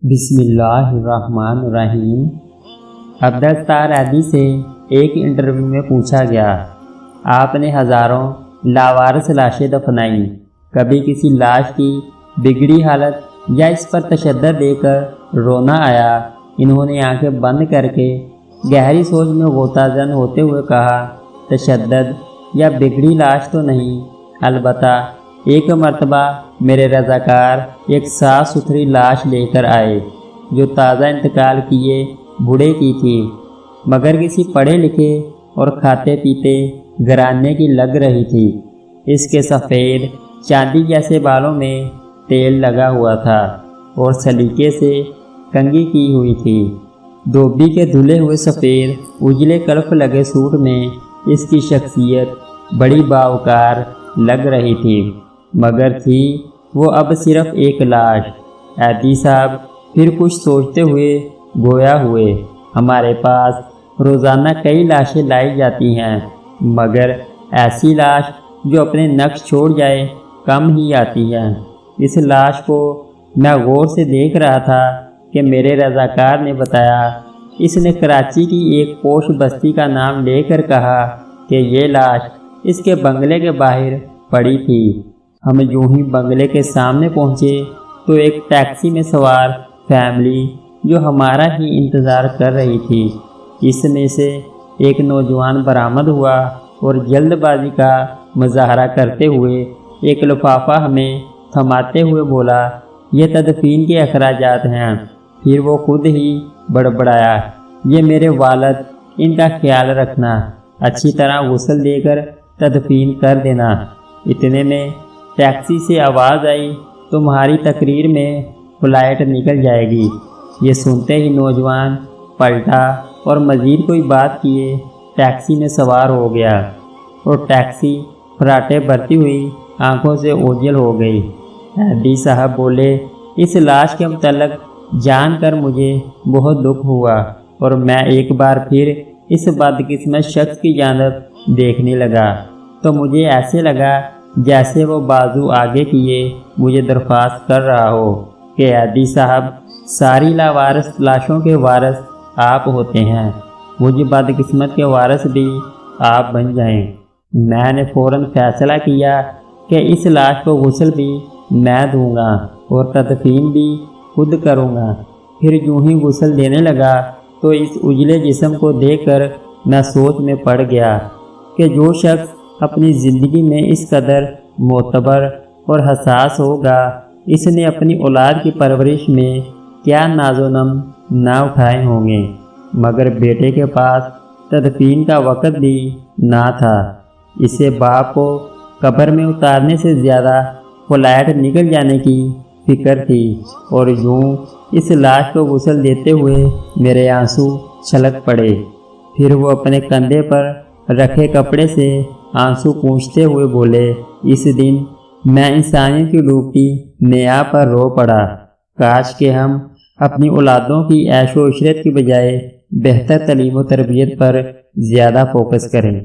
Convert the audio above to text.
بسم اللہ الرحمن الرحیم۔ عبدالستار عیدی سے ایک انٹرویو میں پوچھا گیا، آپ نے ہزاروں لاوارث لاشیں دفنائیں، کبھی کسی لاش کی بگڑی حالت یا اس پر تشدد دے کر رونا آیا؟ انہوں نے آنکھیں بند کر کے گہری سوچ میں غوطہ زن ہوتے ہوئے کہا، تشدد یا بگڑی لاش تو نہیں، البتہ ایک مرتبہ میرے رضاکار ایک صاف ستھری لاش لے کر آئے جو تازہ انتقال کیے بوڑھے کی تھی، مگر کسی پڑھے لکھے اور کھاتے پیتے گھرانے کی لگ رہی تھی۔ اس کے سفید چاندی جیسے بالوں میں تیل لگا ہوا تھا اور سلیقے سے کنگھی کی ہوئی تھی۔ دھوبی کے دھلے ہوئے سفید اجلے کلف لگے سوٹ میں اس کی شخصیت بڑی باوقار لگ رہی تھی، مگر تھی وہ اب صرف ایک لاش۔ عیدی صاحب پھر کچھ سوچتے ہوئے گویا ہوئے، ہمارے پاس روزانہ کئی لاشیں لائی جاتی ہیں، مگر ایسی لاش جو اپنے نقش چھوڑ جائے کم ہی آتی ہے۔ اس لاش کو میں غور سے دیکھ رہا تھا کہ میرے رضاکار نے بتایا، اس نے کراچی کی ایک پوش بستی کا نام لے کر کہا کہ یہ لاش اس کے بنگلے کے باہر پڑی تھی۔ ہم یوں ہی بنگلے کے سامنے پہنچے تو ایک ٹیکسی میں سوار فیملی جو ہمارا ہی انتظار کر رہی تھی، اس میں سے ایک نوجوان برآمد ہوا اور جلد بازی کا مظاہرہ کرتے ہوئے ایک لفافہ ہمیں تھماتے ہوئے بولا، یہ تدفین کے اخراجات ہیں۔ پھر وہ خود ہی بڑبڑایا، یہ میرے والد، ان کا خیال رکھنا، اچھی طرح غسل دے کر تدفین کر دینا۔ اتنے میں ٹیکسی سے آواز آئی، تمہاری تقریر میں فلائٹ نکل جائے گی۔ یہ سنتے ہی نوجوان پلٹا اور مزید کوئی بات کیے ٹیکسی میں سوار ہو گیا اور ٹیکسی فراٹے بھرتی ہوئی آنکھوں سے اوجھل ہو گئی۔ عیدی صاحب بولے، اس لاش کے متعلق جان کر مجھے بہت دکھ ہوا اور میں ایک بار پھر اس بدقسمت شخص کی جانب دیکھنے لگا تو مجھے ایسے لگا جیسے وہ بازو آگے کیے مجھے درخواست کر رہا ہو کہ عیدی صاحب، ساری لاوارث لاشوں کے وارث آپ ہوتے ہیں، مجھے بدقسمت کے وارث بھی آپ بن جائیں۔ میں نے فوراً فیصلہ کیا کہ اس لاش کو غسل بھی میں دوں گا اور تدفین بھی خود کروں گا۔ پھر یوں ہی غسل دینے لگا تو اس اجلے جسم کو دیکھ کر میں سوچ میں پڑ گیا کہ جو شخص اپنی زندگی میں اس قدر معتبر اور حساس ہوگا، اس نے اپنی اولاد کی پرورش میں کیا ناز و نم نہ اٹھائے ہوں گے، مگر بیٹے کے پاس تدفین کا وقت بھی نہ تھا۔ اسے باپ کو قبر میں اتارنے سے زیادہ فلائٹ نکل جانے کی فکر تھی، اور یوں اس لاش کو غسل دیتے ہوئے میرے آنسو چھلک پڑے۔ پھر وہ اپنے کندھے پر رکھے کپڑے سے آنسو پونچھتے ہوئے بولے، اس دن میں انسانیت کی ڈوبتی نیا پر رو پڑا، کاش کہ ہم اپنی اولادوں کی عیش و عشرت کی بجائے بہتر تعلیم و تربیت پر زیادہ فوکس کریں۔